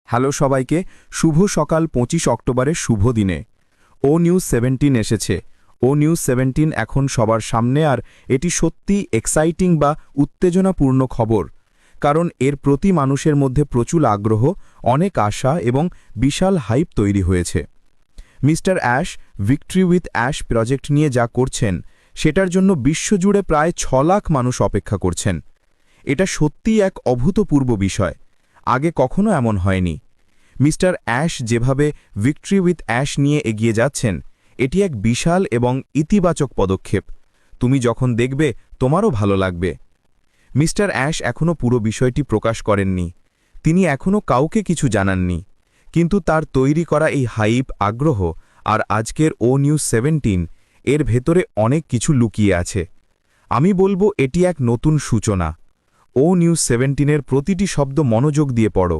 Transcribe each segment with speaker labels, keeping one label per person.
Speaker 1: Hello সবাইকে, শুভ সকাল 25 অক্টোবরের শুভ দিনে। ও নিউজ 17 এসেছে। ও নিউজ 17 এখন সবার সামনে, আর এটি সত্যি এক্সাইটিং বা উত্তেজনাপূর্ণ খবর, কারণ এর প্রতি মানুষের মধ্যে প্রচুর আগ্রহ, অনেক আশা এবং বিশাল হাইপ তৈরি হয়েছে। Mister ash victory with ash project নিয়ে যা করছেন সেটার জন্য বিশ্বজুড়ে প্রায় 6 লাখ মানুষ অপেক্ষা করছেন। এটা সত্যিই এক অভূতপূর্ব বিষয়, আগে কখনো এমন হয়নি। মিস্টার অ্যাশ যেভাবে ভিক্টরি উইথ অ্যাশ নিয়ে এগিয়ে যাচ্ছেন, এটি এক বিশাল এবং ইতিবাচক পদক্ষেপ। তুমি যখন দেখবে তোমারও ভালো লাগবে। মিস্টার অ্যাশ এখনও পুরো বিষয়টি প্রকাশ করেননি, তিনি এখনও কাউকে কিছু জানাননি, কিন্তু তার তৈরি করা এই হাইপ, আগ্রহ আর আজকের ও নিউজ 17 এর ভেতরে অনেক কিছু লুকিয়ে আছে। আমি বলবো এটি এক নতুন সূচনা। ও নিউজ 17-এর প্রতিটি শব্দ মনোযোগ দিয়ে পড়ো,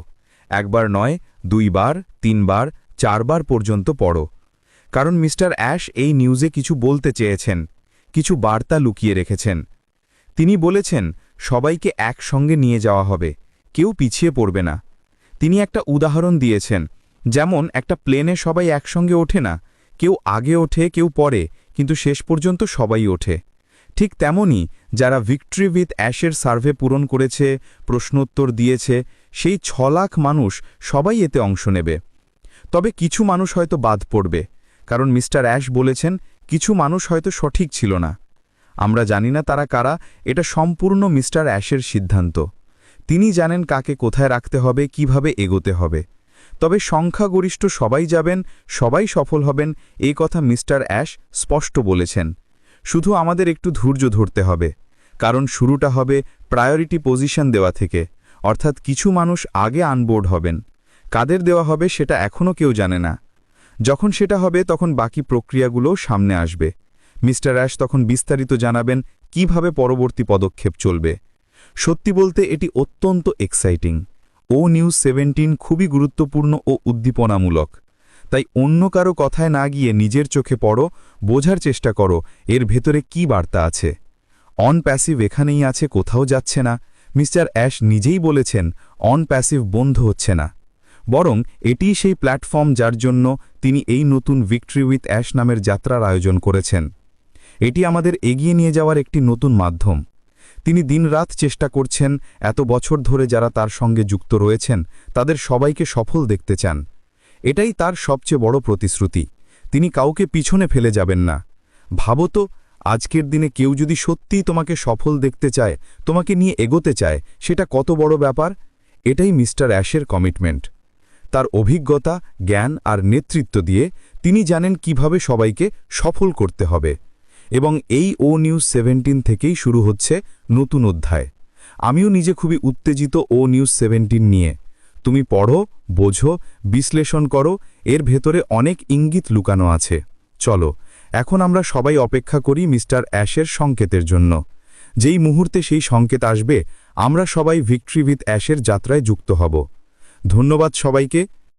Speaker 1: একবার নয়, 2 বার, 3 বার, 4 বার পর্যন্ত পড়ো, কারণ মিস্টার অ্যাশ এই নিউজে কিছু বলতে চেয়েছেন, কিছু বার্তা লুকিয়ে রেখেছেন। তিনি বলেছেন সবাইকে একসঙ্গে নিয়ে যাওয়া হবে, কেউ পিছিয়ে পড়বে না। তিনি একটা উদাহরণ দিয়েছেন, যেমন একটা প্লেনে সবাই একসঙ্গে ওঠে না, কেউ আগে ওঠে, কেউ পরে, কিন্তু শেষ পর্যন্ত সবাই ওঠে। ঠিক তেমনি যারা ভিক্টরি উইথ অ্যাশের সার্ভে পূরণ করেছে, প্রশ্নোত্তর দিয়েছে, সেই 6 লাখ মানুষ সবাই এতে অংশ নেবে। তবে কিছু মানুষ হয়তো বাদ পড়বে, কারণ মিস্টার অ্যাশ বলেছেন কিছু মানুষ হয়তো সঠিক ছিল না। আমরা জানি না তারা কারা, এটা সম্পূর্ণ মিস্টার অ্যাশের সিদ্ধান্ত। তিনি জানেন কাকে কোথায় রাখতে হবে, কিভাবে এগোতে হবে। তবে সংখ্যাগরিষ্ঠ সবাই যাবেন, সবাই সফল হবেন, এই কথা মিস্টার অ্যাশ স্পষ্ট বলেছেন। শুধু আমাদের একটু ধৈর্য ধরতে হবে, কারণ শুরুটা হবে প্রায়োরিটি পজিশন দেওয়া থেকে, অর্থাৎ কিছু মানুষ আগে আনবোর্ড হবেন। কাদের দেওয়া হবে সেটা এখনও কেউ জানে না। যখন সেটা হবে তখন বাকি প্রক্রিয়াগুলোও সামনে আসবে। মিস্টার অ্যাশ তখন বিস্তারিত জানাবেন কিভাবে পরবর্তী পদক্ষেপ চলবে। সত্যি বলতে এটি অত্যন্ত এক্সাইটিং। ও নিউজ 17 খুবই গুরুত্বপূর্ণ ও উদ্দীপনামূলক। তাই অন্য কারো কথায় না গিয়ে নিজের চোখে পড়ো, বোঝার চেষ্টা করো এর ভেতরে কি বার্তা আছে। অন প্যাসিভ এখানেই আছে, কোথাও যাচ্ছে না। মিস্টার অ্যাশ নিজেই বলেছেন অন প্যাসিভ বন্ধ হচ্ছে না, বরং এটিই সেই প্ল্যাটফর্ম যার জন্য তিনি এই নতুন ভিক্টরি উইথ অ্যাশ নামের যাত্রার আয়োজন করেছেন। এটি আমাদের এগিয়ে নিয়ে যাওয়ার একটি নতুন মাধ্যম। তিনি দিনরাত চেষ্টা করছেন, এত বছর ধরে যারা তার সঙ্গে যুক্ত রয়েছেন তাদের সবাইকে সফল দেখতে চান। এটাই তার সবচেয়ে বড় প্রতিশ্রুতি। তিনি কাউকে পিছনে ফেলে যাবেন না। ভাবো তো, আজকের দিনে কেউ যদি সত্যিই তোমাকে সফল দেখতে চায়, তোমাকে নিয়ে এগোতে চায়, সেটা কত বড় ব্যাপার। এটাই মিস্টার অ্যাশের কমিটমেন্ট। তার অভিজ্ঞতা, জ্ঞান আর নেতৃত্ব দিয়ে তিনি জানেন কিভাবে সবাইকে সফল করতে হবে। এবং এই ও নিউজ 17 থেকেই শুরু হচ্ছে নতুন অধ্যায়। আমিও নিজে খুবই উত্তেজিত ও নিউজ 17 নিয়ে। তুমি পড়ো, বোঝো, বিশ্লেষণ করো, এর ভেতরে অনেক ইঙ্গিত লুকানো আছে। চলো, এখন আমরা সবাই অপেক্ষা করি মিস্টার অ্যাশের সংকেতের জন্য। যেই মুহূর্তে সেই সংকেত আসবে, আমরা সবাই ভিক্টরি উইথ অ্যাশের যাত্রায় যুক্ত হব। ধন্যবাদ সবাইকে।